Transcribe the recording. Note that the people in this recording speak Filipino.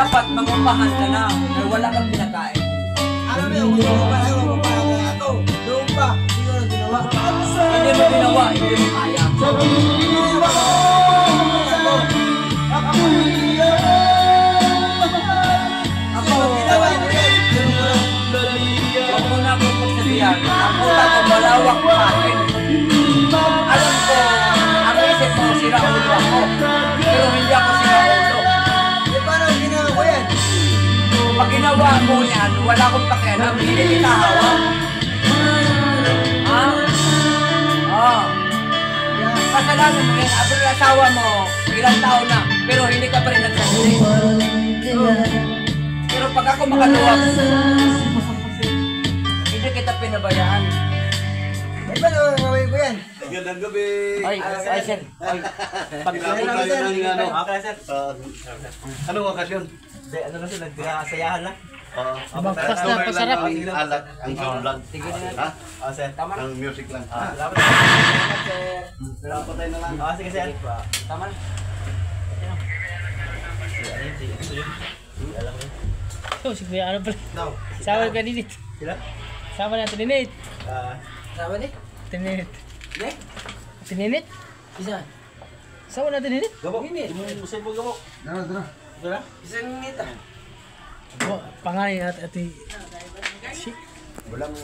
dapat mangupahan ka na dahil wala kang pinakain. Alam mo yung kung pa ito. Doon pa. Hindi ko na ginawa. Hindi mo ginawa, hindi mo kaya. Ako na akong pagsabihan. Ang utak ko malawak sa akin. Alam ko, ang isip mo sira ulo ako. Pero hindi ako sira ulo. Paano ginawa ko yan? Pag ginawa mo yan, wala akong pakialam. Hindi kita hawak. Ha? Oo. Kasalanan mo yan. Abang yung asawa mo, ilang taon na, pero hindi ka pa rin nagsasali. Pero pag ako makaluwag, hindi kita pinabayaan. Paano gawin ko yan? Magandang gabi. Ay, sir. Ay, Tinapon tayo ng ano. Okay, sir. Anong okasyon? Hindi, ano na sir, nagkasayahan lang. Magpas na, pasarap. Ang alat, ang vlog. Sige na. Ha? Sir. Tama na. Ang music lang. Salamat. Sir. Salamat tayo na lang. Sige, sir. Tama na. Oh, si Kuya ano pala. No. Sama ka ninit. Sila? Sama na tininit. Tama na. Tininit. Ne? Tininit? Isa. Sama na tininit? Gabo. Musin po gabo. Wala? Isang nita. Pangalan at ati. Walang